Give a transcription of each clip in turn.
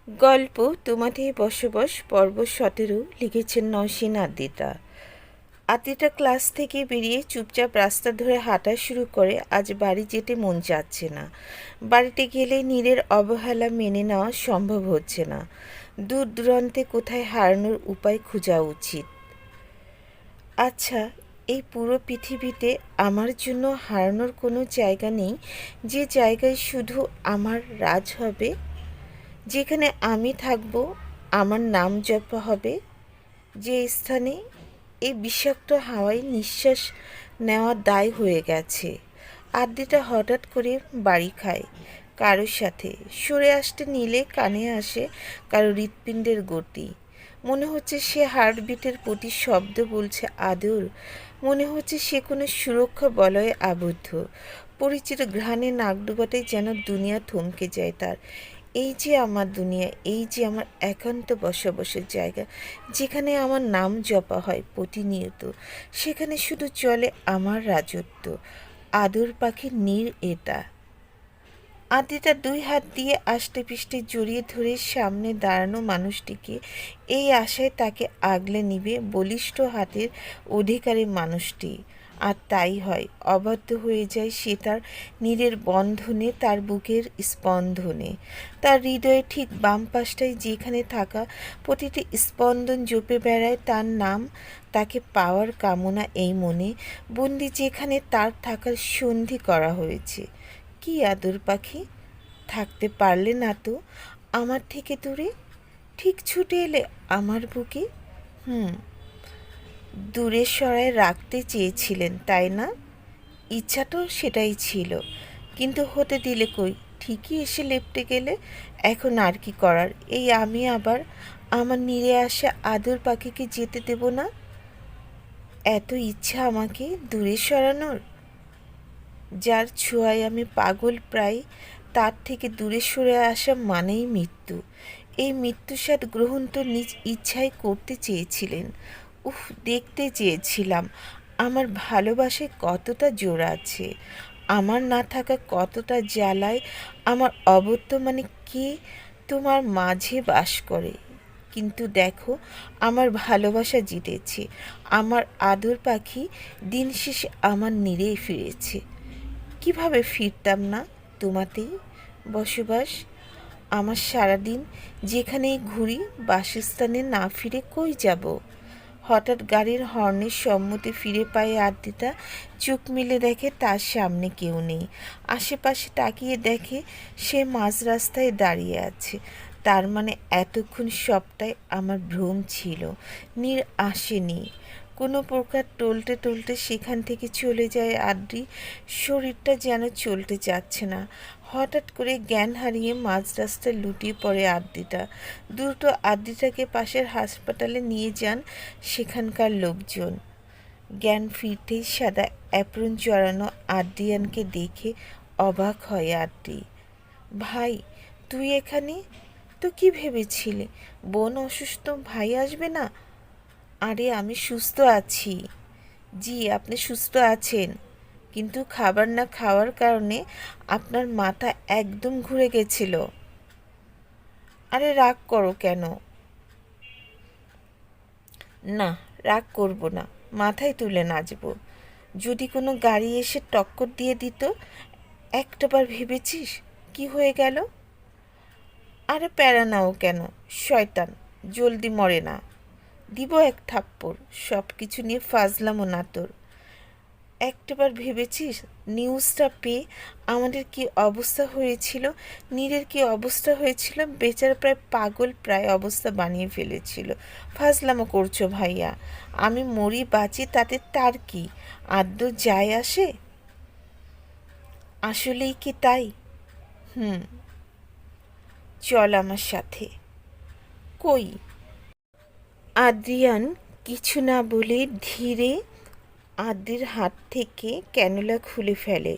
গল্প তোমাদের বসবাস পর্ব 17 লিখেছেন নওশীন আদ্রিতা। আদ্রিতা ক্লাস থেকে বেরিয়ে চুপচাপ রাস্তা ধরে হাঁটা শুরু করে। আজ বাড়ি যেতে মন চাচ্ছে না। বাড়িতে গেলে নীরের অবহেলা মেনে নেওয়া সম্ভব হচ্ছে না। দূর দূরান্তে কোথায় হারানোর উপায় খোঁজা উচিত। আচ্ছা, এই পুরো পৃথিবীতে আমার জন্য হারানোর কোনো জায়গা নেই, যে জায়গায় শুধু আমার রাজ হবে, যেখানে আমি থাকব, আমার নাম জপা হবে, যে স্থানে এই বিষাক্ত হাওয়ায় নিঃশ্বাস নেওয়া দায় হয়ে গেছে। আদ্রিতা হঠাৎ করে বাড়ি খায় কারোর সাথে। সরে আসতে নিলে কানে আসে কারো হৃৎপিণ্ডের গতি। মনে হচ্ছে সে হার্টবিটের প্রতি শব্দ বলছে আদর। মনে হচ্ছে সে কোনো সুরক্ষা বলয়ে আবদ্ধ। পরিচিত ঘ্রাণে নাক ডুবাতেই যেন দুনিয়া থমকে যায় তার। এই যে আমার দুনিয়া, এই যে আমার একান্ত বসবাসের জায়গা, যেখানে আমার নাম জপা হয় প্রতিনিয়ত, সেখানে শুধু চলে আমার রাজত্ব। আদর পাখির নীড় এটা। আদ্রিতা দুই হাত দিয়ে আষ্টে পৃষ্ঠে জড়িয়ে ধরে সামনে দাঁড়ানো মানুষটিকে, এই আশায় তাকে আগলে নিবে বলিষ্ঠ হাতের অধিকারী মানুষটি। আর তাই হয়, অবাধ্য হয়ে যায় সে তার নীড়ের বন্ধনে, তার বুকের স্পন্দনে। তার হৃদয়ে ঠিক বাম পাশটায় যেখানে থাকা প্রতিটি স্পন্দন জপে বেড়ায় তার নাম, তাকে পাওয়ার কামনা এই মনে বন্দি, যেখানে তার থাকার সন্ধি করা হয়েছে। কি আদর পাখি, থাকতে পারলে না তো আমার থেকে দূরে? ঠিক ছুটে এলে আমার বুকে। দূরে সরায় রাখতে চেয়েছিলেন, তাই না? ইচ্ছাটাও সেটাই ছিল, কিন্তু হতে দিলে কই, ঠিকই এসে লেপ্টে গেলে। এখন আর কি করার, এই আমি আবার আমার নিরে আসা আদর পাখিকে যেতে দেব না। এত ইচ্ছা আমাকে দূরে সরানোর, যার ছোঁয়ায় আমি পাগল প্রায়, তার থেকে দূরে সরে আসা মানেই মৃত্যু। এই মৃত্যুস্বাদ গ্রহণ তো নিজ ইচ্ছায় করতে চেয়েছিলেন। উফ, দেখতে চেয়েছিলাম আমার ভালোবাসায় কতটা জোর আছে, আমার না থাকা কতটা জ্বালায়, আমার অবর্তমানে কে তোমার মাঝে বাস করে। কিন্তু দেখো, আমার ভালোবাসা জিতেছে, আমার আদর পাখি দিন শেষে আমার নিরেই ফিরেছে। কিভাবে ফিরতাম না তোমাতেই বসবাস? আমার সারাদিন যেখানেই ঘুরি, বাসস্থানে না ফিরে কই যাব? হঠাৎ গাড়ির হর্নের সম্মতি ফিরে পায় আদ্রিতা। চোখ মেলে দেখে তার সামনে কেউ নেই। আশেপাশে তাকিয়ে দেখে সে মাঝ রাস্তায় দাঁড়িয়ে আছে। তার মানে এতক্ষণ সবটাই আমার ভ্রম ছিল। নীর আসেনি। কোনো প্রকার টলতে টলতে সেখান থেকে চলে যায় আদ্রি। শরীরটা যেন চলতে যাচ্ছে না। হঠাৎ করে জ্ঞান হারিয়ে মাঝ রাস্তায় লুটিয়ে পড়ে আদ্রিতা। দ্রুত আদ্রিতাকে পাশের হাসপাতালে নিয়ে যান সেখানকার লোকজন। জ্ঞান ফিরতেই সাদা অ্যাপ্রন জড়ানো আদ্রিয়ানকে দেখে অবাক হয় আদ্রি। ভাই, তুই এখানে? তো কি ভেবেছিলি বোন অসুস্থ, ভাই আসবে না? আরে আমি সুস্থ আছি। জি, আপনি সুস্থ আছেন, কিন্তু খাবার না খাওয়ার কারণে আপনার মাথা একদম ঘুরে গেছিল। আরে রাগ করো কেন? না, রাগ করব না, মাথায় তুলে নাচবো। যদি কোনো গাড়ি এসে টক্কর দিয়ে দিত, একটাবার ভেবেছিস কি হয়ে গেল? আরে প্যারা নাও কেন, শয়তান জলদি মরে না। দিব এক থাপ্পড়। সব কিছু নিয়ে ফাজলামো না তোর। একটাবার ভেবেছিস নিউজটা পেয়ে আমাদের কি অবস্থা হয়েছিল, নীরের কি অবস্থা হয়েছিল? বেচারা প্রায় পাগল, প্রায় অবস্থা বানিয়ে ফেলেছিল। ফাজলামো করছো ভাইয়া, আমি মরি বাঁচি তাতে তার কি আদ্য যায় আসে? আসলেই কি তাই? হুম, চল আমার সাথে। কই? আদ্রিয়ান কিছু না বলে ধীরে আদ্রির হাত থেকে ক্যানুলা খুলে ফেলে।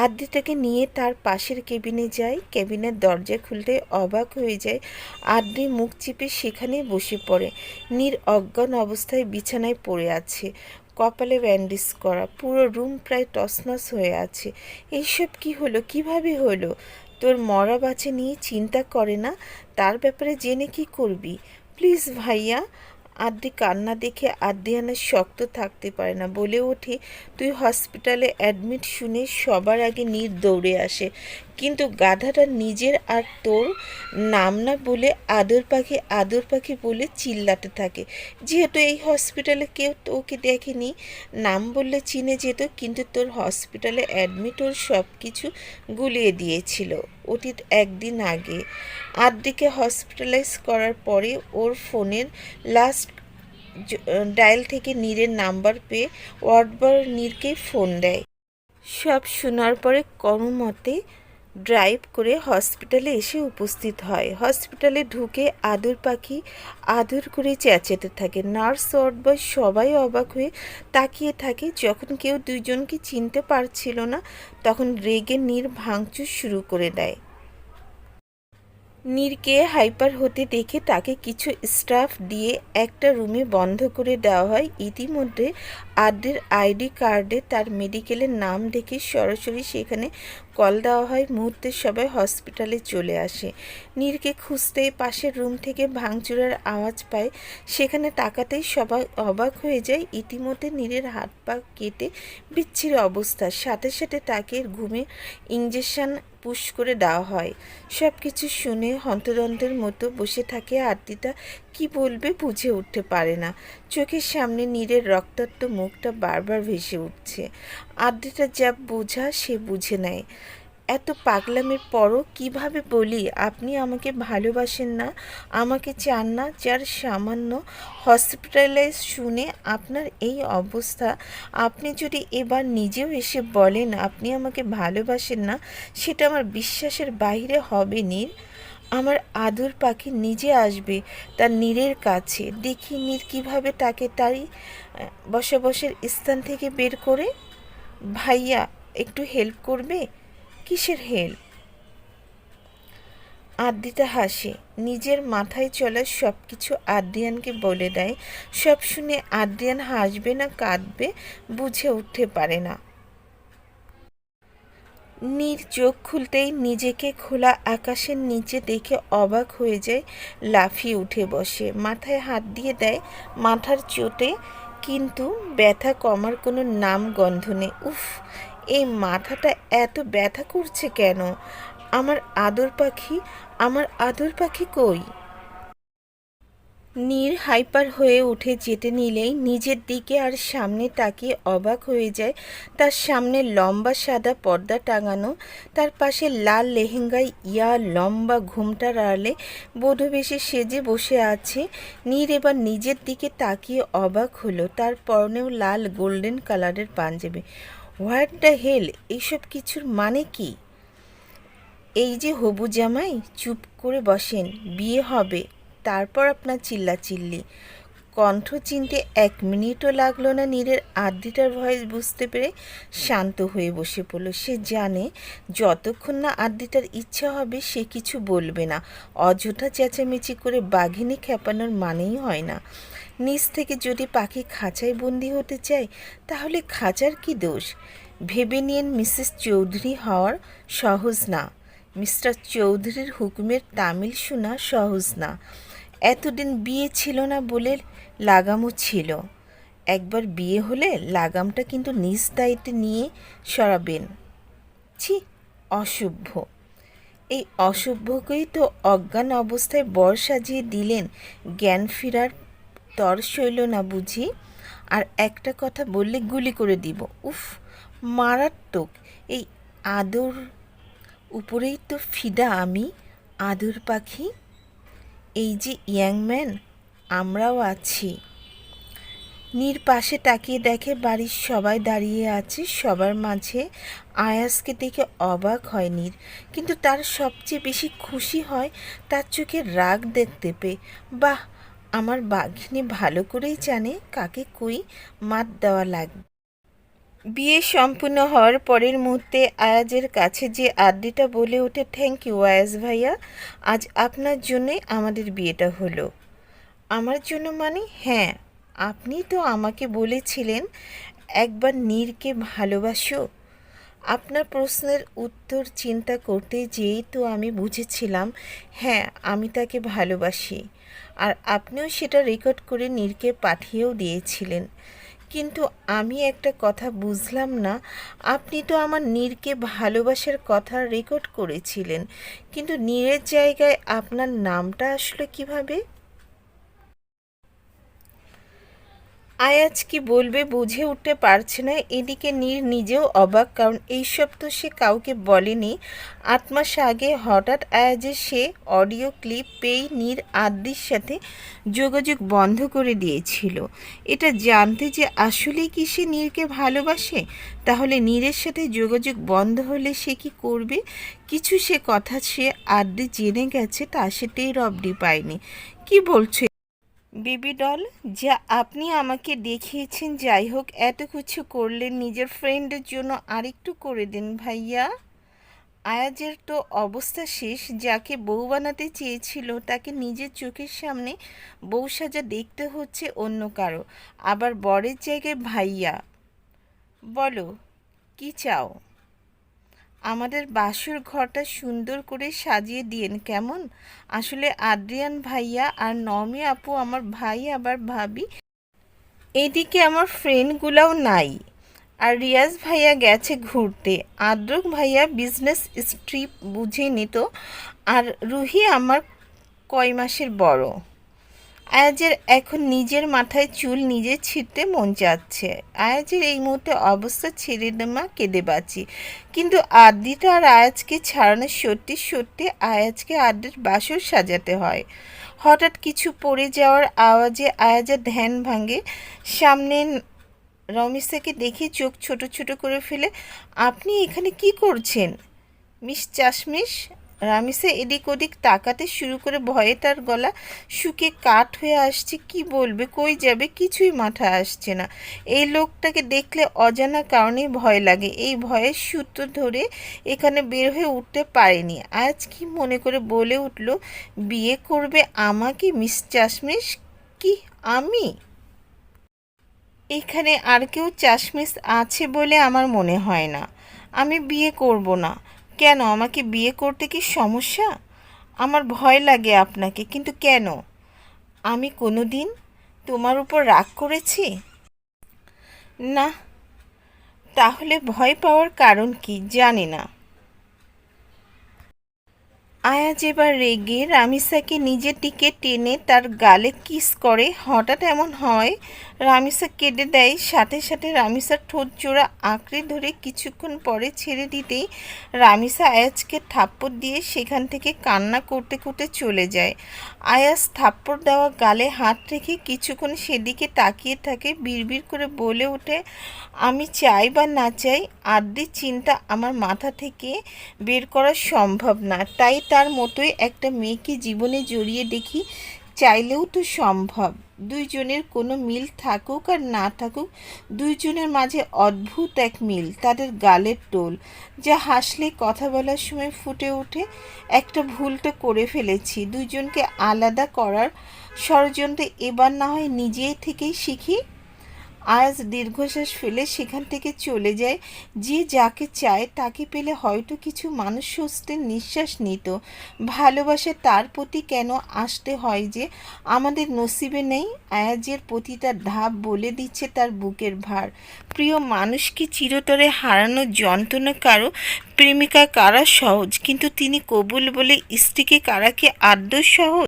আদ্রি তাকে নিয়ে তার পাশের কেবিনে যায়। কেবিনের দরজা খুলতে অবাক হয়ে যায়। আদ্রি মুখ চিপে সেখানেই বসে পড়ে। নীর অজ্ঞান অবস্থায় বিছানায় পড়ে আছে, কপালে ব্যান্ডেজ করা। পুরো রুম প্রায় তছনছ হয়ে আছে। এইসব কি হলো, কিভাবে হলো? তোর মরা বাচ্চা নিয়ে চিন্তা করে না, তার ব্যাপারে জেনে কি করবি? প্লিজ ভাইয়া। আদ্রি কান্না দেখে আদ্রিয়ানা শক্ত থাকতে পারে না, বলে ওঠে, তুই হসপিটালে অ্যাডমিট শুনে সবার আগে নীর দৌড়ে আসে, কিন্তু গাধাটা নিজের আর তোর নাম না বলে আদর পাখি বলে চিল্লাতে থাকে। যেহেতু এই হসপিটালে কেউ তোকে দেখেনি, নাম বললে চিনে যেত, কিন্তু তোর হসপিটালে অ্যাডমিট ওর সব কিছু গুলিয়ে দিয়েছিল অতীত একদিন আগে। আদ্রিকে হসপিটালাইজ করার পরে ওর ফোনের লাস্ট ডায়াল থেকে নীরের নাম্বার পেয়ে ওয়ার্ড বয় নীরকে ফোন দেয়। সব শোনার পরে কোনোমতে ড্রাইভ করে হসপিটালে এসে উপস্থিত হয়। হসপিটালে ঢুকে আদর করে চেঁচাতে থাকে। নার্স, ওয়ার্ড বয় সবাই অবাক হয়ে তাকিয়ে থাকে। যখন কেউ দুইজনকে চিনতে পারছিল না, তখন রেগে নীর ভাঙচুর শুরু করে দেয়। নীরকে হাইপার হতে দেখে তাকে কিছু স্টাফ দিয়ে একটা রুমে বন্ধ করে দেওয়া হয়। ইতিমধ্যে আদ্রির আইডি কার্ডে তার মেডিকেলের নাম দেখে সরাসরি সেখানে কল দেওয়া হয়। মুহূর্তে সবাই হসপিটালে চলে আসে। নীরকে খুঁজতেই পাশের রুম থেকে ভাঙচুরের আওয়াজ পায়। সেখানে তাকাতেই সবাই অবাক হয়ে যায়। ইতিমধ্যে নীরের হাত পা কেটে বিচ্ছিরি অবস্থা, সাথে সাথে তাকে ঘুমে ইঞ্জেকশন পুশ করে দেওয়া হয়। সব কিছু শুনে হন্তদন্তের মতো বসে থাকে আদ্রিতা। কি বলবে বুঝে উঠতে পারে না। চোখের সামনে নীরের রক্তাক্ত মুখটা বারবার ভেসে উঠছে। আদ্রিতা যা বোঝা সে বুঝে নেয়। এত পাগলামির পরও কিভাবে বলি আপনি আমাকে ভালোবাসেন না, আমাকে চান না? যার সামান্য হসপিটালাইজ শুনে আপনার এই অবস্থা, আপনি যদি এবার নিজেও এসে বলেন আপনি আমাকে ভালোবাসেন না, সেটা আমার বিশ্বাসের বাইরে হবে নীর। আমার আদর পাখি নিজে আসবে তার নীরের কাছে। দেখি নীর কীভাবে তাকে তারই বসবাসের স্থান থেকে বের করে। ভাইয়া, একটু হেল্প করবে? কিসের হেল্প? আদ্রিতা হাসে, নিজের মাথায় চলা সব কিছু আদ্রিয়ানকে বলে দেয়। সব শুনে আদ্রিয়ান হাসবে না কাঁদবে বুঝে উঠতে পারে না। নীর চোখ খুলতেই নিজেকে খোলা আকাশের নিচে দেখে অবাক হয়ে যায়, লাফিয়ে উঠে বসে, মাথায় হাত দিয়ে দেয় মাথার চোটে, কিন্তু ব্যথা কমার কোনো নাম গন্ধ নেই। উফ, এই মাথাটা এত ব্যথা করছে কেন? আমার আদর পাখি, আমার আদর পাখি কই? নীর হাইপার হয়ে উঠে যেতে নিলেই নিজের দিকে আর সামনে তাকিয়ে অবাক হয়ে যায়। তার সামনে লম্বা সাদা পর্দা টাঙানো, তার পাশে লাল লেহেঙ্গায় লম্বা ঘোমটার আড়ালে বধূবেশে সেজে বসে আছে। নীর এবার নিজের দিকে তাকিয়ে অবাক হলো। তার পরনেও লাল গোল্ডেন কালারের পাঞ্জাবি। হোয়াট দ্য হেল, এইসব কিছুর মানে কি? এই যে হবু জামাই, চুপ করে বসেন, বিয়ে হবে তারপর আপনার চিল্লাচিল্লি। কণ্ঠ চিনতে 1 মিনিটও লাগলো না নীরের। আদ্রিতার ভয়েস বুঝতে পেরে শান্ত হয়ে বসে পড়ল। সে জানে যতক্ষণ না আদ্রিতার ইচ্ছা হবে সে কিছু বলবে না। অযথা চেঁচামেচি করে বাঘিনী খেপানোর মানেই হয় না। নিচ থেকে যদি পাখি খাঁচায় বন্দি হতে চায়, তাহলে খাঁচার কি দোষ? ভেবে নিন মিসেস চৌধুরী হওয়ার সহজ না, মিস্টার চৌধুরীর হুকুমের তামিল শোনা সহজ না। এতদিন বিয়ে ছিল না বলে লাগামও ছিল। একবার বিয়ে হলে লাগামটা কিন্তু নিজ দায়িত্বে নিয়ে সরাবেন। ছি, অসভ্য! এই অসভ্যকেই তো অজ্ঞান অবস্থায় বর সাজিয়ে দিলেন, জ্ঞান ফেরার তর সইল না বুঝি। আর একটা কথা বললে গুলি করে দিব। উফ, মারাত্মক! এই আদর উপরেই তো ফিদা আমি, আদর পাখি। এই যে ইয়াং ম্যান, আমরাও আছি। নীর পাশে তাকিয়ে দেখে বাড়ির সবাই দাঁড়িয়ে আছে। সবার মাঝে আয়াসকে দেখে অবাক হয় নীর, কিন্তু তার সবচেয়ে বেশি খুশি হয় তার চোখে রাগ দেখতে পেয়ে। বাহ, আমার বাঘিনী ভালো করেই জানে কাকে কই মাত দেওয়া লাগবে। বিয়ে সম্পূর্ণ হওয়ার পরের মুহূর্তে আয়াজের কাছে যে আদ্রিতা বলে ওঠে, থ্যাংক ইউ আয়াজ ভাইয়া, আজ আপনার জন্যই আমাদের বিয়েটা হলো। আমার জন্য মানে? হ্যাঁ, আপনি তো আমাকে বলেছিলেন একবার নীরকে ভালোবাসো। আপনার প্রশ্নের উত্তর চিন্তা করতে যেয়েই তো আমি বুঝেছিলাম, হ্যাঁ, আমি তাকে ভালোবাসি। আর আপনিও সেটা রেকর্ড করে নীরকে পাঠিয়েও দিয়েছিলেন। কিন্তু আমি একটা কথা বুঝলাম না, আপনি তো আমার নীরকে ভালোবাসার কথা রেকর্ড করেছিলেন, কিন্তু নীরের জায়গায় আপনার নামটা আসলো কিভাবে? আয়াজ কি বলবে বুঝে উঠতে পারছে না। এদিকে নীর নিজেও অবাক, কারণ এইসব তো সে কাউকে বলেনি। 8 মাস আগে হঠাৎ আয়াজের সে অডিও ক্লিপ পেয়ে নীর আদ্যির সাথে যোগাযোগ বন্ধ করে দিয়েছিল। এটা জানতে যে আসলেই কি সে নীরকে ভালোবাসে, তাহলে নীরের সাথে যোগাযোগ বন্ধ হলে সে কি করবে? কিছু সে কথা সে আদ্যি জেনে গেছে, তা সে টের অবধি পায়নি। কি বলছে বেবি ডল? যা আপনি আমাকে দেখিয়েছেন, যাই হোক, এত কিছু করলেন নিজের ফ্রেন্ডের জন্য, আরেকটু করে দিন ভাইয়া। আয়াজের তো অবস্থা শেষ। যাকে বউ বানাতে চেয়েছিল তাকে নিজের চোখের সামনে বউ সাজা দেখতে হচ্ছে অন্য কারো, আবার বরের জায়গায় ভাইয়া। বলো, কি চাও? আমাদের বাসর ঘরটা সুন্দর করে সাজিয়ে দিয়েন কেমন? আসলে আদ্রিয়ান ভাইয়া আর নমি আপু আমার ভাই আবার ভাবি, এইদিকে আমার ফ্রেন্ডগুলাও নাই। আর রিয়াজ ভাইয়া গেছে ঘুরতে, আদ্রক ভাইয়া বিজনেস ট্রিপ বুঝে নিত, আর রুহি আমার কয় মাসের বড়। আয়াজের এখন নিজের মাথায় চুল নিজে ছিঁড়তে মন চাচ্ছে। আয়াজের এই মুহূর্তে অবস্থা ছেড়ে দেমা কেঁদে বাঁচি, কিন্তু আদ্যিটা আর আয়াজকে ছাড়ানো সত্যি সত্যি আয়াজকে আদ্যির বাসর সাজাতে হয়। হঠাৎ কিছু পড়ে যাওয়ার আওয়াজে আয়াজের ধ্যান ভাঙে। সামনে রমিসাকে দেখে চোখ ছোট ছোট করে ফেলে, আপনি এখানে কি করছেন মিস চাশমিশ? রামিসা এদিক ওদিক তাকাতে শুরু করে, ভয়ে তার গলা শুকিয়ে কাঠ হয়ে আসছে। কি বলবে, কই যাবে, কিছুই মাথায় আসছে না। এই লোকটাকে দেখলে অজানা কারণে ভয় লাগে। এই ভয়ের সূত্র ধরে এখানে বের হয়ে উঠতে পারেনি। আজ কি মনে করে বলে উঠল, বিয়ে করবে আমাকে মিস চাশমিশ? কি আমি? এখানে আর কেউ চাশমিশ আছে বলে আমার মনে হয় না। আমি বিয়ে করব না। কেন, আমাকে বিয়ে করতে কি সমস্যা? আমার ভয় লাগে আপনাকে, কিন্তু কেন? আমি কোনো দিন তোমার উপর রাগ করেছি? না। তাহলে ভয় পাওয়ার কারণ কি জানি না। আয়াজ এবার রেগে রামিসাকে নিজের দিকে টেনে তার গালে কিস করে। হঠাৎ এমন হয়, রামিসা কেঁদে দেয়, সাথে সাথে রামিসার ঠোঁট জোড়া আঁকড়ে ধরে কিছুক্ষণ পরে ছেড়ে দিতেই রামিসা আয়াজকে থাপ্পড় দিয়ে সেখান থেকে কান্না করতে করতে চলে যায়। আয়াজ থাপ্পড় দেওয়া গালে হাত রেখে কিছুক্ষণ সেদিকে তাকিয়ে থাকে, বিড়বিড় করে বলে ওঠে, আমি চাই বা না চাই আদ্যির চিন্তা আমার মাথা থেকে বের করা সম্ভব না। তাই তার মতোই একটা মেয়েকে জীবনে জড়িয়ে দেখি, চাইলেও তো সম্ভব। দুইজনের কোনো মিল থাকুক আর না থাকুক, দুইজনের মাঝে অদ্ভুত এক মিল, তাদের গালের টোল, যা হাসলে কথা বলার সময় ফুটে ওঠে। একটা ভুল তো করে ফেলেছি, দুইজনকে আলাদা করার ষড়যন্ত্র এবার না হয় নিজে থেকেই শিখি। আজ দীর্ঘশ্বাস ফেলে সেখান থেকে চলে যায়। যে যাকে চায় তাকে পেলে হয়তো কিছু মানুষ স্বস্তির নিঃশ্বাস নিত। ভালোবাসে তার প্রতি কেন আসতে হয় যে আমাদের নসিবে নেই? আয়াজের প্রতিটা ধাপ বলে দিচ্ছে তার বুকের ভার। প্রিয় মানুষকে চিরতরে হারানোর যন্ত্রণা কারো প্রেমিকা কারা সহজ, কিন্তু তিনি কবুল বলে স্ত্রীকে কারা কি আদৌ সহজ?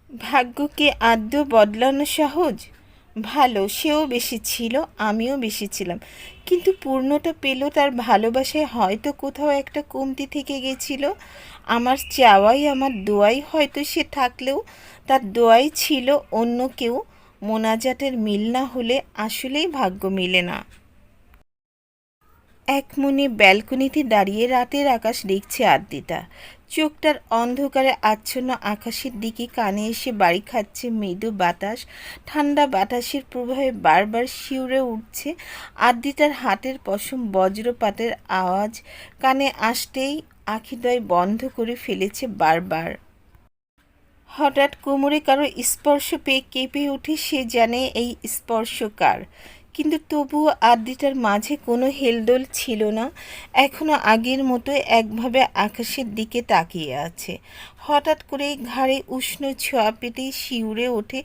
ভাগ্যকে আদৌ বদলানো সহজ? ভালো, সেও বেশি ছিল, আমিও বেশি ছিলাম, কিন্তু পূর্ণতা পেল তার ভালোবাসায় হয়তো কোথাও একটা কমতি থেকে গেছিল। আমার চাওয়াই, আমার দোয়াই হয়তো সে থাকলেও তার দোয়াই ছিল অন্য কেউ। মোনাজাতের মিল না হলে আসলেই ভাগ্য মিলে না। এক মনে ব্যালকনিতে দাঁড়িয়ে রাতের আকাশ দেখছে আদ্যিতা। চোখটার অন্ধকারে আচ্ছন্ন আকাশের দিকে কানে এসে বাড়ি খাচ্ছে মৃদু বাতাস। ঠান্ডা বাতাসের প্রবাহে বারবার শিউরে উঠছে। আদ্যিতার হাতের পশম বজ্রপাতের আওয়াজ কানে আসতেই আখিদ্বয় বন্ধ করে ফেলেছে বারবার। হঠাৎ কোমরে কারো স্পর্শ পেয়ে কেঁপে উঠে, সে জানে এই স্পর্শ কার। কিন্তু তবুও আদ্রিতার মাঝে কোনো হেলদোল ছিল না। এখনো আগের মতো একভাবে আকাশের দিকে তাকিয়ে আছে। হঠাৎ করেই ঘাড়ে উষ্ণ ছোঁয়া পেতেই শিউরে ওঠে।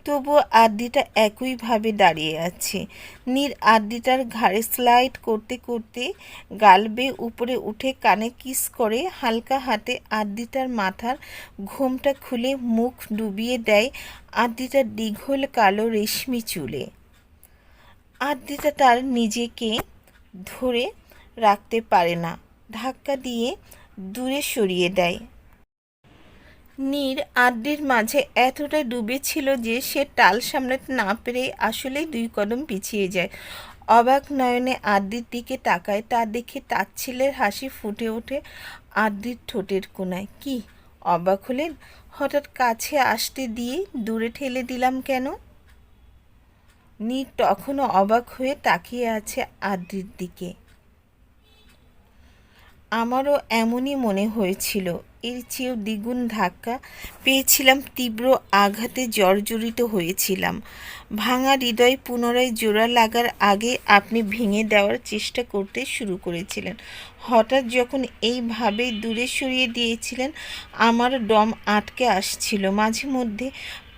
তবুও আদ্রিতা একইভাবে দাঁড়িয়ে আছে। নীর আদ্রিতার ঘাড়ে স্লাইড করতে করতে গাল বেয়ে উপরে উঠে কানে কিস করে হালকা হাতে আদ্রিতার মাথার ঘোমটা খুলে মুখ ডুবিয়ে দেয় আদ্রিতার দীঘল কালো রেশমি চুলে। আদ্রিতা তার নিজেকে ধরে রাখতে পারে না, ধাক্কা দিয়ে দূরে সরিয়ে দেয়। নীর আদ্রির মাঝে এতটা ডুবেছিল যে সে টাল সামলাতে না পেরে আসলেই 2 কদম পিছিয়ে যায়। অবাক নয়নে আদ্রির দিকে তাকায়। তা দেখে তাচ্ছিল্যের হাসি ফুটে ওঠে আদ্রির ঠোঁটের কোণায়। কি অবাক হলেন? হঠাৎ কাছে আসতে দিয়ে দূরে ঠেলে দিলাম কেন? নীর তখনও অবাক হয়ে তাকিয়ে আছে আদ্রির দিকে। আমারও এমনই মনে হয়েছিল। এর চেয়েও দ্বিগুণ ধাক্কা পেয়েছিলাম। তীব্র আঘাতে জর্জরিত হয়েছিলাম। ভাঙা হৃদয় পুনরায় জোড়া লাগার আগে আপনি ভেঙে দেওয়ার চেষ্টা করতে শুরু করেছিলেন। হঠাৎ যখন এইভাবে দূরে সরিয়ে দিয়েছিলেন, আমার দম আটকে আসছিল। মাঝে মধ্যে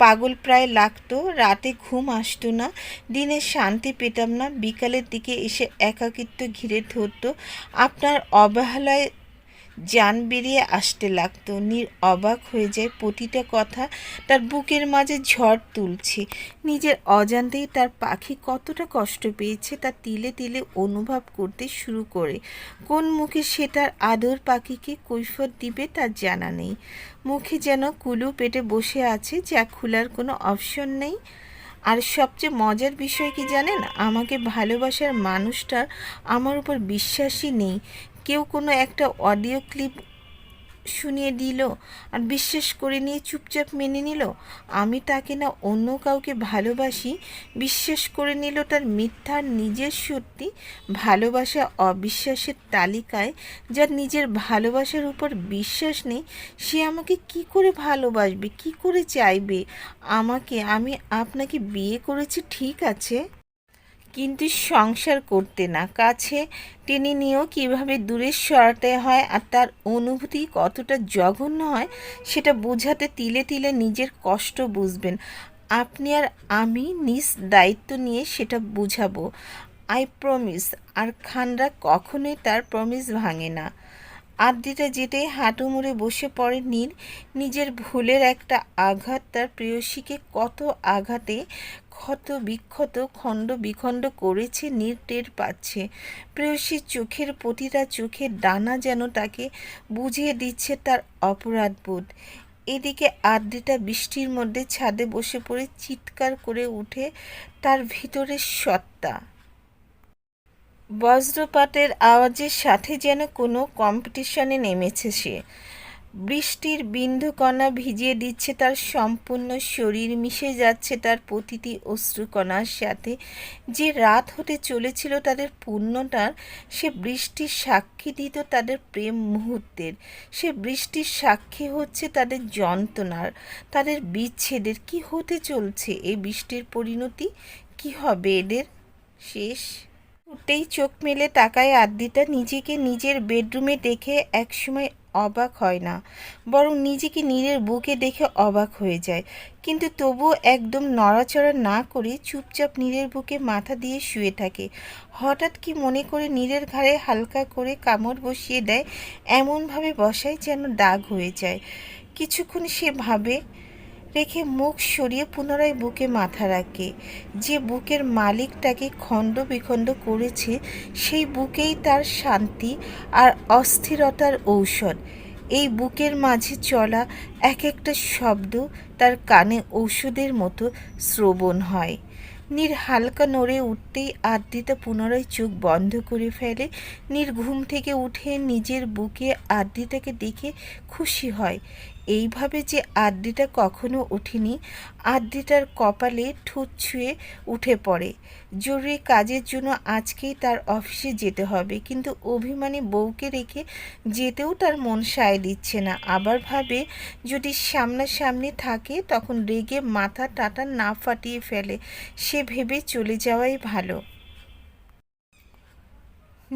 পাগল প্রায় লাগতো। রাতে ঘুম আসতো না, দিনে শান্তি পেতাম না। বিকালের দিকে এসে একাকিত্ব ঘিরে ধরত। আপনার অবহেলায় জান বেরিয়ে আসতে লাগতো। নীর অবাক হয়ে যায়। প্রতিটা কথা তার বুকের মাঝে ঝড় তুলছে। নিজের অজান্তেই তার পাখি কতটা কষ্ট পেয়েছে তা তিলে তিলে অনুভব করতে শুরু করে। কোন মুখে সে তার আদর পাখিকে কৈফিয়ত দিবে তার জানা নেই। মুখে যেন কুলু পেটে বসে আছে, যা খোলার কোনো অপশন নেই। আর সবচেয়ে মজার বিষয় কি জানেন? আমাকে ভালোবাসার মানুষটার আমার উপর বিশ্বাসই নেই। কেউ কোনো একটা অডিও ক্লিপ শুনিয়ে দিল আর বিশ্বাস করে নিয়ে চুপচাপ মেনে নিল আমি তাকে না অন্য কাউকে ভালোবাসি। বিশ্বাস করে নিল তার মিথ্যা নিজের সত্যি। ভালোবাসা অবিশ্বাসের তালিকায়। যার নিজের ভালোবাসার উপর বিশ্বাস নেই, সে আমাকে কি করে ভালোবাসবে, কি করে চাইবে আমাকে? আমি আপনাকে বিয়ে করেছি ঠিক আছে, কিন্তু সংসার করতে না। কাছে টেনে নিয়েও কীভাবে দূরে সরাতে হয় আর তার অনুভূতি কতটা জঘন্য হয় সেটা বোঝাতে তিলে তিলে নিজের কষ্ট বুঝবেন। আপনি আর আমি নিজ দায়িত্ব নিয়ে সেটা বুঝাবো। I promise. আর খানরা কখনোই তার প্রমিস ভাঙে না। আদ্রিতা যেতেই হাঁটু মুড়ে বসে পড়ে নীর। নিজের ভুলের একটা আঘাত তার প্রেয়সীকে কত আঘাতে ক্ষত বিক্ষত খণ্ড বিখণ্ড করেছে নীর টের পাচ্ছে। প্রেয়সীর চোখের প্রতিটা চোখের দানা যেন তাকে বুঝিয়ে দিচ্ছে তার অপরাধবোধ। এদিকে আদ্রিতা বৃষ্টির মধ্যে ছাদে বসে পড়ে চিৎকার করে উঠে তার ভিতরের সত্তা। বজ্রপাতের আওয়াজের সাথে যেন কোনো কম্পিটিশনে নেমেছে সে। বৃষ্টির বিন্দুকণা ভিজিয়ে দিচ্ছে তার সম্পূর্ণ শরীর, মিশে যাচ্ছে তার প্রতিটি অশ্রুকণার সাথে। যে রাত হতে চলেছিল তাদের পূর্ণতার, সে বৃষ্টির সাক্ষী দিত তাদের প্রেম মুহূর্তের। সে বৃষ্টির সাক্ষী হচ্ছে তাদের যন্ত্রণার, তাদের বিচ্ছেদের। কি হতে চলছে এই বৃষ্টির পরিণতি? কি হবে এদের শেষ? উঠতেই চোখ মেলে তাকায় আদ্রিতা। নিজেকে নিজের বেডরুমে দেখে একসময় অবাক হয় না, বরং নিজেকে নীরের বুকে দেখে অবাক হয়ে যায়। কিন্তু তবুও একদম নড়াচড়া না করে চুপচাপ নীরের বুকে মাথা দিয়ে শুয়ে থাকে। হঠাৎ কি মনে করে নীরের ঘাড়ে হালকা করে কামড় বসিয়ে দেয়, এমনভাবে বসায় যেন দাগ হয়ে যায়। কিছুক্ষণ সে ভাবে রেখে মুখ সরিয়ে পুনরায় বুকে মাথা রাখে। যে বুকের মালিক তাকে খণ্ড বিখণ্ড করেছে, সেই বুকেই তার শান্তি আর অস্থিরতার ঔষধ। এই বুকের মাঝে চলা এক একটা শব্দ তার কানে ঔষধের মতো শ্রবণ হয়। নীর হালকা নড়ে উঠতেই আদ্রিতা পুনরায় চোখ বন্ধ করে ফেলে। নীর ঘুম থেকে উঠে নিজের বুকে আদ্রিতাকে দেখে খুশি হয়। এইভাবে যে আদ্রিটা কখনো ওঠেনি। আদ্রিটার কপালে ঠোঁট ছুঁয়ে উঠে পড়ে। জরুরি কাজের জন্য আজকেই তার অফিসে যেতে হবে, কিন্তু অভিমানী বউকে রেখে যেতেও তার মন সায় দিচ্ছে না। আবার ভাবে যদি সামনাসামনি থাকে তখন রেগে মাথা টাটা না ফাটিয়ে ফেলে। সে ভেবে চলে যাওয়াই ভালো।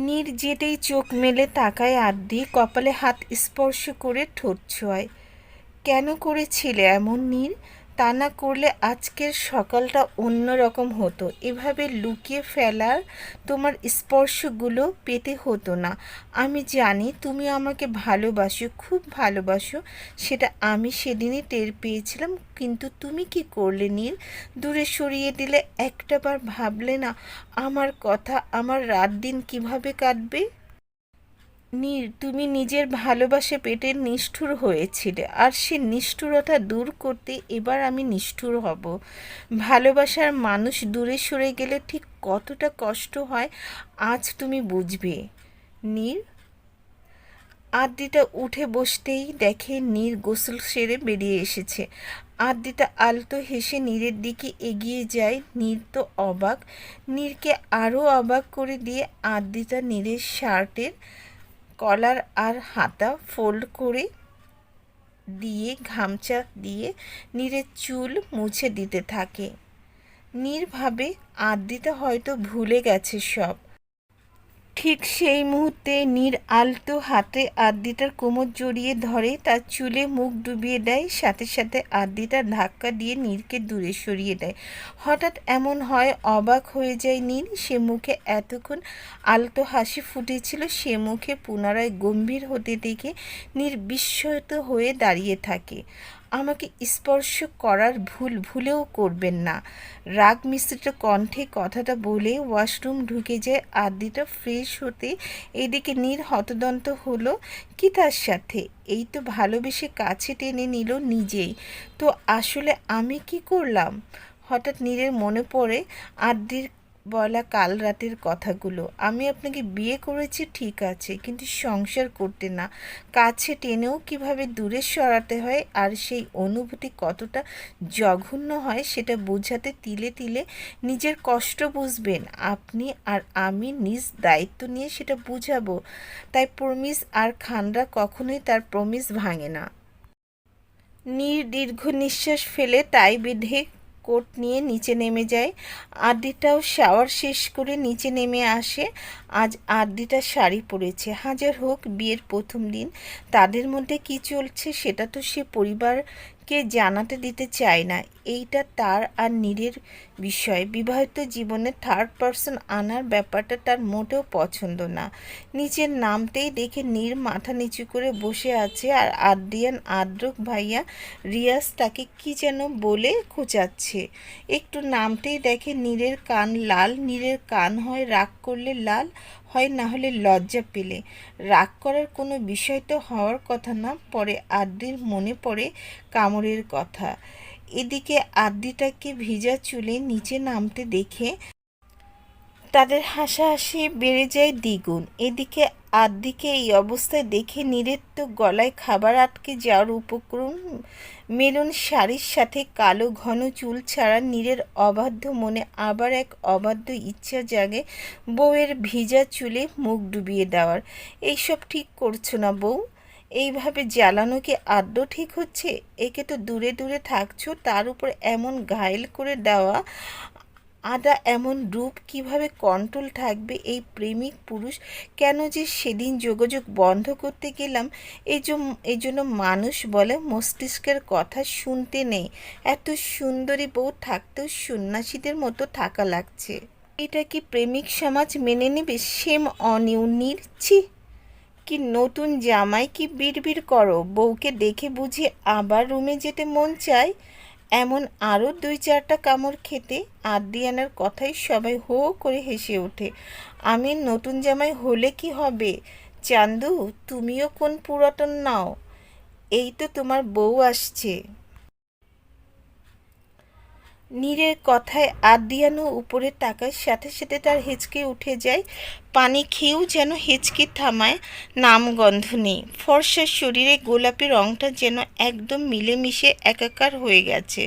নীর যেতেই চোখ মেলে তাকায় আদ্রি, কপালে হাত স্পর্শ করে ঠোঁট ছোঁয়ায়। কেন করেছিলে এমন নীর? তা না করলে আজকের সকালটা অন্য রকম হতো। এভাবে লুকিয়ে ফেলার তোমার স্পর্শগুলো পেতে হতো না। আমি জানি তুমি আমাকে ভালোবাসো, খুব ভালোবাসো। সেটা আমি সেদিনই টের পেয়েছিলাম। কিন্তু তুমি কি করলে নীর? দূরে সরিয়ে দিলে। একটাবার ভাবলে না আমার কথা, আমার রাত দিন কিভাবে কাটবে? নীর, তুমি নিজের ভালোবাসা পেটে নিষ্ঠুর হয়েছিলে, আর সে নিষ্ঠুরতা দূর করতে এবার আমি নিষ্ঠুর হব। ভালোবাসার মানুষ দূরে সরে গেলে ঠিক কতটা কষ্ট হয় আজ তুমি বুঝবে। নীর আদ্রিতা উঠে বসতেই দেখে নীর গোসল সেরে বেরিয়ে এসেছে। আদ্রিতা আলতো হেসে নীরের দিকে এগিয়ে যায়। নীর তো অবাক। নীরকে আরও অবাক করে দিয়ে আদ্রিতা নীরের শার্টের কলার আর হাতা ফোল্ড করে দিয়ে গামছা দিয়ে নীরের চুল মুছে দিতে থাকে। নীর ভাবে আদ্রিতা হয়তো ভুলে গেছে সব। ঠিক সেই মুহূর্তে নীর আলতো হাতে আদ্রিতার কোমর জড়িয়ে ধরে, তার চুলে মুখ ডুবিয়ে দেয়। সাথে সাথে আদ্রিতা ধাক্কা দিয়ে নীরকে দূরে সরিয়ে দেয়। হঠাৎ এমন হয়, অবাক হয়ে যায় নীর। সে মুখে এতক্ষণ আলতো হাসি ফুটেছিল, সে মুখে পুনরায় গম্ভীর হতে দেখে নীর বিস্মিত হয়ে দাঁড়িয়ে থাকে। আমাকে স্পর্শ করার ভুল ভুলেও করবেন না। রাগ মিশ্রিত কণ্ঠে কথাটা বলে ওয়াশরুম ঢুকে যায় আদ্রিতা ফ্রেশ হতে। এদিকে নীর হতদন্ত হলো কি তার সাথে। এই তো ভালোবেসে কাছে টেনে নিল নিজেই। তো আসলে আমি কি করলাম? হঠাৎ নীরের মনে পড়ে আদ্রির বলা কাল রাতের কথাগুলো। আমি আপনাকে বিয়ে করেছি ঠিক আছে, কিন্তু সংসার করতে না। কাছে টেনেও কিভাবে দূরে সরাতে হয়, আর সেই অনুভূতি কতটা জঘন্য হয় সেটা বোঝাতে তিলে তিলে নিজের কষ্ট বুঝবেন আপনি, আর আমি নিজ দায়িত্ব নিয়ে সেটা বুঝাবো। তাই প্রমিস, আর খানরা কখনোই তার প্রমিস ভাঙে না। নীর দীর্ঘ নিঃশ্বাস ফেলে টাই বেঁধে কোট নিয়ে নিচে নেমে যায়। আদ্রিতাও শাওয়ার শেষ করে নিচে নেমে আসে। আজ আদ্রিতা শাড়ি পরেছে। হাজার হোক বিয়ের প্রথম দিন, তাদের মধ্যে কি চলছে সেটা তো সে পরিবারকে জানাতে দিতে চায় না। এইটা তার আর নীরের বিষয়। বিবাহিত জীবনে থার্ড পারসন আনার ব্যাপারটা তার মোটেও পছন্দ না। নিচের নামতেই দেখে নীর মাথা নিচু করে বসে আছে, আর আদ্রিয়ান আদ্রক ভাইয়া রিয়াজ তাকে কি যেন বলে খোঁচাচ্ছে। একটু নামতেই দেখে নীরের কান লাল। নীরের কান হয় রাগ করলে লাল, হয় না হলে লজ্জা পেলে। রাগ করার কোনো বিষয় তো হওয়ার কথা না। পরে আদ্রির মনে পড়ে কামড়ের কথা। এদিকে আদ্রিটাকে ভিজা চুলে নিচে নামতে দেখে তাদের হাসাহাসি বেড়ে যায় দ্বিগুণ। এদিকে আদ্রিকে এই অবস্থায় দেখে নীরের তো গলায় খাবার আটকে যাওয়ার উপক্রম। মেরুন শাড়ির সাথে কালো ঘন চুল ছাড়া নীরের অবাধ্য মনে আবার এক অবাধ্য ইচ্ছা জাগে বউয়ের ভিজা চুলে মুখ ডুবিয়ে দেওয়ার। এইসব ঠিক করছো না বউ? এইভাবে জ্বালানো কি আদৌ ঠিক হচ্ছে? একে তো দূরে দূরে থাকছো, তার উপর এমন ঘায়েল করে দেওয়া। আদা এমন রূপ কিভাবে কন্ট্রোল থাকবে এই প্রেমিক পুরুষ? কেন যে সেদিন যোগাযোগ বন্ধ করতে গেলাম? এই জন্য মানুষ বলে মস্তিষ্কের কথা শুনতে নেই। এত সুন্দরী বউ থাকতেও সন্ন্যাসীদের মতো থাকা লাগছে। এটা কি প্রেমিক সমাজ মেনে নেবে? সেম অন ইউ নীর। ছি! কি নতুন জামাই, কি বিড়বিড় করো? বউকে দেখে বুঝি আবার রুমে যেতে মন চায়? এমন আরও 2-4টা কামড় খেতে। আদ্রিয়ানার কথাই সবাই হো করে হেসে ওঠে। আমি নতুন জামাই হলে কি হবে? চান্দু, তুমিও কোন পুরাতন নাও? এই তো তোমার বউ আসছে। নীরের কথায় আদিয়ানো উপরে তাকার সাথে সাথে তার হেঁচকে উঠে যায়। পানি খেয়েও যেন হেঁচকি থামায় নামগন্ধ নেই। ফর্সার শরীরে গোলাপি রংটা যেন একদম মিলেমিশে একাকার হয়ে গেছে।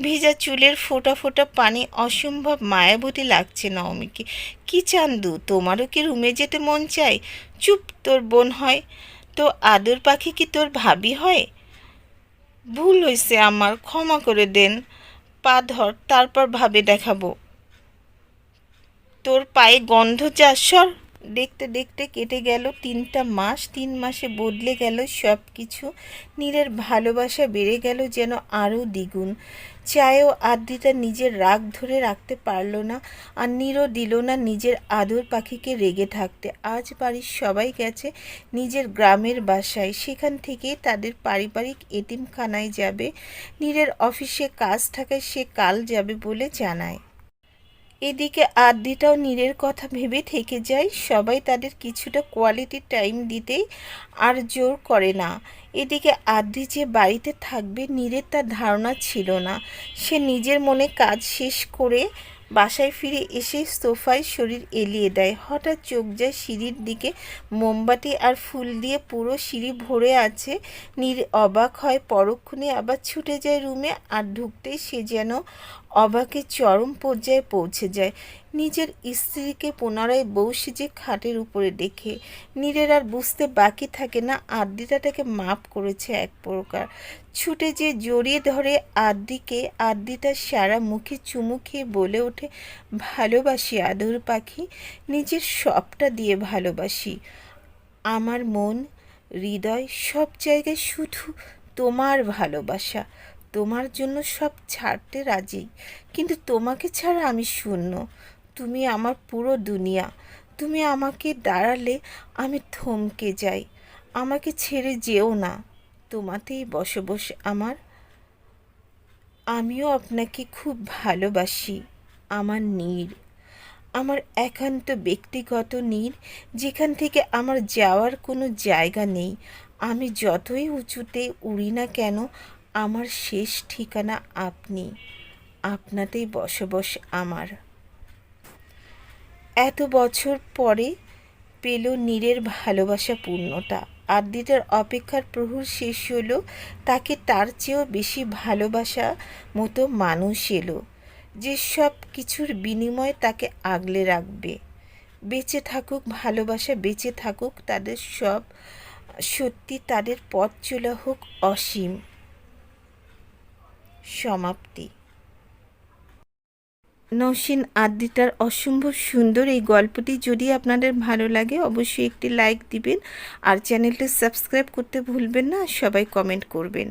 ভেজা চুলের ফোঁটা ফোঁটা পানি অসম্ভব মায়াবতী লাগছে নবমীকে। কি চান্দু, তোমারও কি রুমে যেতে মন চায়? চুপ, তোর বোন হয় তো আদর পাখি কি তোর ভাবি হয়? ভুল হয়েছে আমার, ক্ষমা করে দেন। পা ধর, তারপর ভাবে দেখাবো। তোর পায়ে গন্ধ, যা সর। দেখতে দেখতে কেটে গেল 3টা মাস। 3 মাসে বদলে গেল সব কিছু। নীরের ভালোবাসা বেড়ে গেল যেন আরও দ্বিগুণ। চায়েও আদ্রিতা নিজের রাগ ধরে রাখতে পারল না, আর নীরও দিল না নিজের আদর পাখিকে রেগে থাকতে। আজ বাড়ির সবাই গেছে নিজের গ্রামের বাসায়, সেখান থেকেই তাদের পারিবারিক এতিমখানায় যাবে। নীরের অফিসে কাজ থাকায় সে কাল যাবে বলে জানায়। এদিকে আদ্রিতাও নীরের কথা ভেবে থেকে যায়। সবাই তাদের কিছুটা কোয়ালিটি টাইম দিতেই আর জোর করে না। এদিকে আদ্রি যে বাড়িতে থাকবে নীরের তার ধারণা ছিল না। সে নিজের মনে কাজ শেষ করে বাসায় ফিরে এসে সোফায় শরীর এলিয়ে দেয়। হঠাৎ চোখ যায় সিঁড়ির দিকে। মোমবাতি আর ফুল দিয়ে পুরো সিঁড়ি ভরে আছে। নীর অবাক হয়, পরক্ষণে আবার ছুটে যায় রুমে। আর ঢুকতেই সে যেন অবাকের চরম পর্যায়ে পৌঁছে যায়। নিজের স্ত্রীকে পুনরায় বউ সেজে খাটের উপরে দেখে নীরের আর বুঝতে বাকি থাকে না আদ্রিতা তাকে মাপ করেছে এক প্রকার। ছুটে যে জড়িয়ে ধরে আদ্রিকে। আদ্রিতার সারা মুখে চুমু খেয়ে বলে ওঠে, ভালোবাসি আদর পাখি, নিজের সবটা দিয়ে ভালোবাসি। আমার মন, হৃদয়, সব জায়গায় শুধু তোমার ভালোবাসা। তোমার জন্য সব ছাড়তে রাজি, কিন্তু তোমাকে ছাড়া আমি শূন্য। তুমি আমার পুরো দুনিয়া। তুমি আমাকে দাঁড়ালে আমি থমকে যাই। আমাকে ছেড়ে যেও না, তোমাতেই বসবাস আমার। আমিও আপনাকে খুব ভালোবাসি, আমার নীর, আমার একান্ত ব্যক্তিগত নীর, যেখান থেকে আমার যাওয়ার কোনো জায়গা নেই। আমি যতই উঁচুতে উড়ি না কেন, আমার শেষ ঠিকানা আপনি, আপনাতেই বসবাস আমার। এত বছর পরে পেল নীরের ভালোবাসা পূর্ণতা। আদ্রিতার অপেক্ষার প্রহর শেষ হলো। তাকে তার চেয়েও বেশি ভালোবাসা মতো মানুষ এলো, যে সব কিছুর বিনিময়ে তাকে আগলে রাখবে। বেঁচে থাকুক ভালোবাসা, বেঁচে থাকুক তাদের সব। সত্যি তাদের পথ চলা হোক অসীম। সমাপ্তি। নওশীন আদ্রিতার অসম্ভব সুন্দর এই গল্পটি যদি আপনাদের ভালো লাগে অবশ্যই একটি লাইক দিবেন, আর চ্যানেলটি সাবস্ক্রাইব করতে ভুলবেন না। সবাই কমেন্ট করবেন।